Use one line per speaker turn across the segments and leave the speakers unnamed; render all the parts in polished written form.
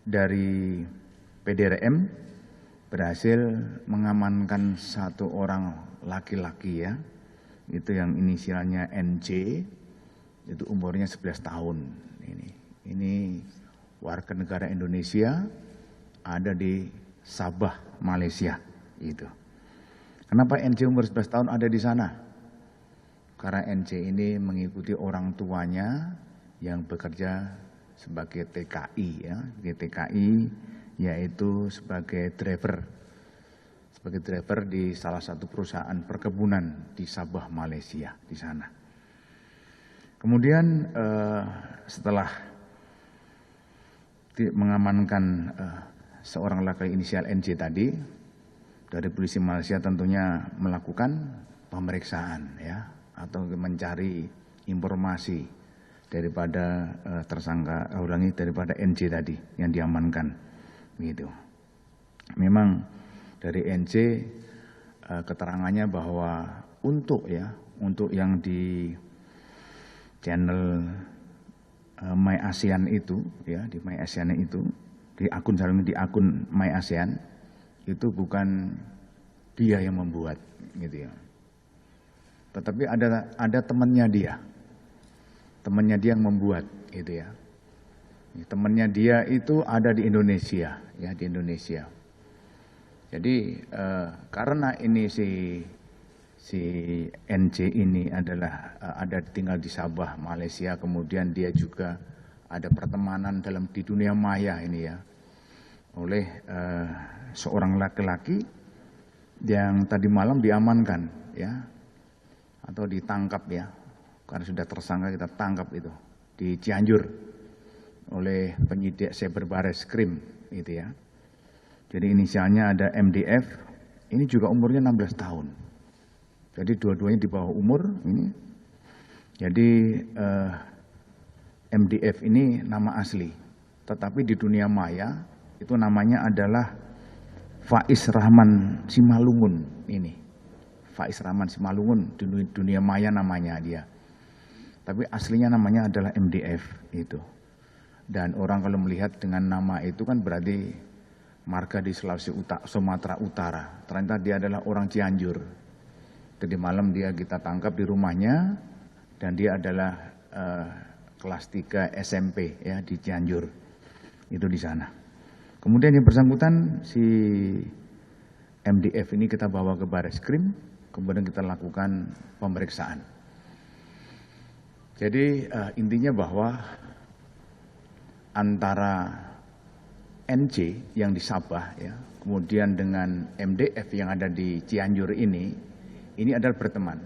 dari PDRM berhasil mengamankan satu orang laki-laki ya, itu yang inisialnya NJ, itu umurnya 11 tahun. Ini warga negara Indonesia, ada di Sabah, Malaysia. Itu. Kenapa NJ umur 11 tahun ada di sana? Karena NJ ini mengikuti orang tuanya yang bekerja sebagai TKI ya, TKI yaitu sebagai driver di salah satu perusahaan perkebunan di Sabah, Malaysia di sana. Kemudian setelah mengamankan seorang laki inisial NJ tadi, dari polisi Malaysia tentunya melakukan pemeriksaan ya, atau mencari informasi daripada tersangka, daripada NJ tadi yang diamankan. Gitu. Memang dari NJ keterangannya bahwa untuk yang di channel My ASEAN itu ya, di My ASEAN itu, di akun My ASEAN itu bukan dia yang membuat gitu ya. Tetapi ada temannya dia yang membuat gitu ya. Temannya dia itu ada di Indonesia ya, di Indonesia. Jadi karena ini si NJ ini adalah tinggal di Sabah, Malaysia, kemudian dia juga ada pertemanan di dunia maya ini ya, oleh seorang laki-laki yang tadi malam diamankan ya, atau ditangkap ya, karena sudah tersangka kita tangkap itu di Cianjur oleh penyidik Cyberbareskrim itu ya. Jadi inisialnya ada MDF, ini juga umurnya 16 tahun. Jadi dua-duanya di bawah umur ini. Jadi MDF ini nama asli, tetapi di dunia maya itu namanya adalah Faiz Rahman Simalungun ini. Faiz Rahman Simalungun, di dunia maya namanya dia. Tapi aslinya namanya adalah MDF itu. Dan orang kalau melihat dengan nama itu kan berarti marga di Sumatera Utara. Ternyata dia adalah orang Cianjur. Tadi malam kita tangkap di rumahnya, dan dia adalah kelas 3 SMP ya, di Cianjur. Itu di sana. Kemudian yang bersangkutan si MDF ini kita bawa ke Bareskrim, kemudian kita lakukan pemeriksaan. Jadi intinya bahwa antara NJ yang di Sabah ya, kemudian dengan MDF yang ada di Cianjur ini adalah berteman.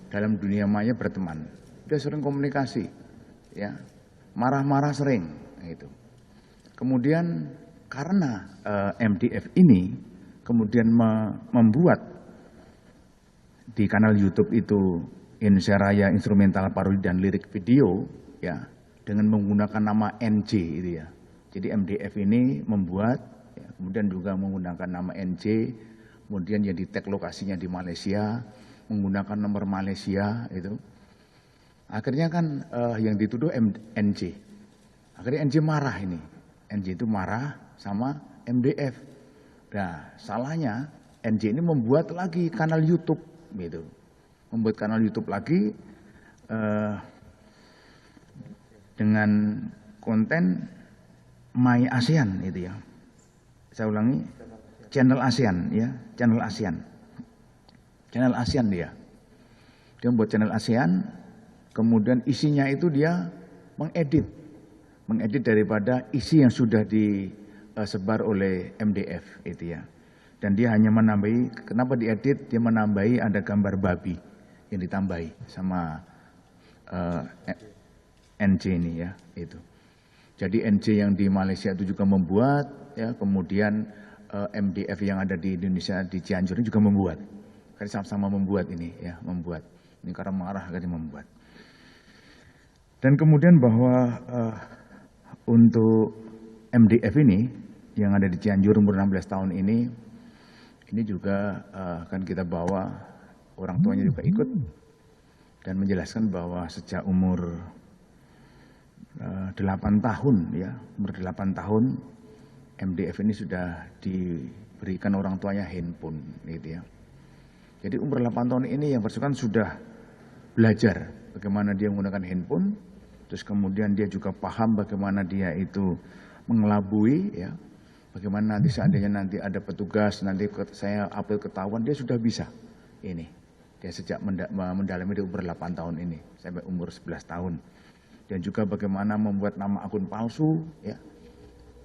Dalam dunia maya berteman. Dia sering komunikasi ya, marah-marah sering gitu. Kemudian karena MDF ini kemudian membuat di kanal YouTube itu Indonesia Raya Instrumental Parodi dan Lirik Video ya, dengan menggunakan nama NJ itu ya. Jadi MDF ini membuat ya, kemudian juga menggunakan nama NJ, kemudian yang di-tag lokasinya di Malaysia, menggunakan nomor Malaysia itu. Akhirnya kan yang dituduh NJ. Akhirnya NJ marah ini. NJ itu marah sama MDF. Nah, salahnya NJ ini membuat lagi kanal YouTube gitu. Membuat kanal YouTube lagi dengan konten My ASEAN itu ya. Saya ulangi, channel ASEAN ya, channel ASEAN. Channel ASEAN dia. Dia membuat channel ASEAN, kemudian isinya itu dia mengedit daripada isi yang sudah disebar oleh MDF itu ya. Dan dia hanya menambahi, kenapa diedit? Dia menambahi ada gambar babi yang ditambahi sama NJ ini ya itu. Jadi NJ yang di Malaysia itu juga membuat ya, kemudian MDF yang ada di Indonesia di Cianjur ini juga membuat. Karena sama-sama membuat ini ya, membuat. Ini karena marah kan membuat. Dan kemudian bahwa untuk MDF ini yang ada di Cianjur umur 16 tahun ini juga kan kita bawa, orang tuanya juga ikut dan menjelaskan bahwa sejak umur 8 tahun ya, umur 8 tahun MDF ini sudah diberikan orang tuanya handphone gitu ya. Jadi umur 8 tahun ini yang bersangkutan sudah belajar bagaimana dia menggunakan handphone, terus kemudian dia juga paham bagaimana dia itu mengelabui ya. Bagaimana nanti seandainya nanti ada petugas, nanti saya upload ketahuan, dia sudah bisa ini. Dia sejak mendalami di umur 8 tahun ini sampai umur 11 tahun. Dan juga bagaimana membuat nama akun palsu ya.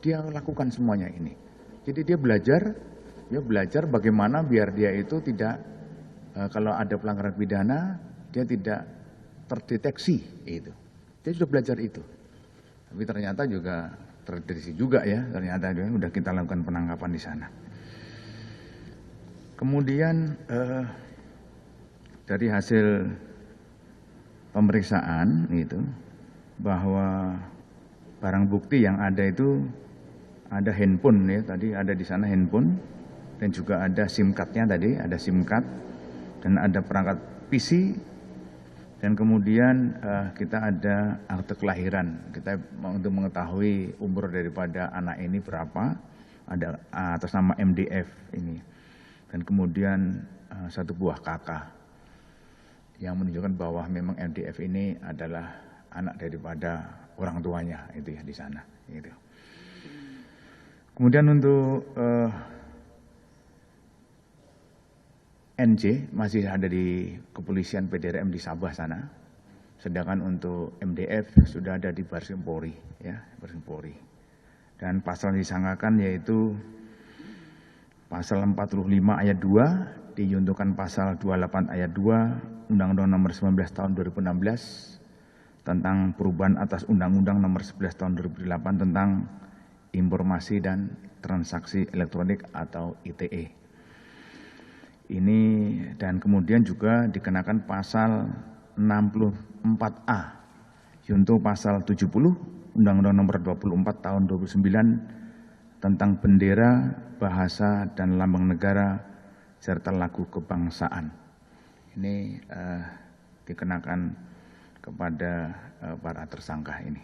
Dia lakukan semuanya ini. Jadi dia belajar bagaimana biar dia itu tidak kalau ada pelanggaran pidana dia tidak terdeteksi itu. Dia sudah belajar itu. Tapi ternyata juga terdeteksi juga ya, ternyata sudah kita lakukan penangkapan di sana. Kemudian dari hasil pemeriksaan itu bahwa barang bukti yang ada itu ada handphone ya, tadi ada di sana handphone dan juga ada SIM card-nya tadi, ada SIM card dan ada perangkat PC dan kemudian kita ada akte kelahiran. Kita untuk mengetahui umur daripada anak ini berapa, ada atas nama MDF ini. Dan kemudian satu buah KK yang menunjukkan bahwa memang MDF ini adalah anak daripada orang tuanya itu ya di sana. Gitu. Kemudian untuk NJ masih ada di kepolisian PDRM di Sabah sana. Sedangkan untuk MDF sudah ada di Baris Krim Polri ya, Baris Krim Polri. Dan pasal yang disangkakan yaitu pasal 45 ayat 2 diyuntukan pasal 28 ayat 2 Undang-Undang Nomor 19 Tahun 2016 tentang perubahan atas Undang-Undang Nomor 11 Tahun 2008 tentang informasi dan transaksi elektronik atau ITE. Ini dan kemudian juga dikenakan pasal 64A junto pasal 70 Undang-Undang Nomor 24 Tahun 2009 tentang bendera, bahasa dan lambang negara serta lagu kebangsaan. Ini dikenakan kepada para tersangka ini.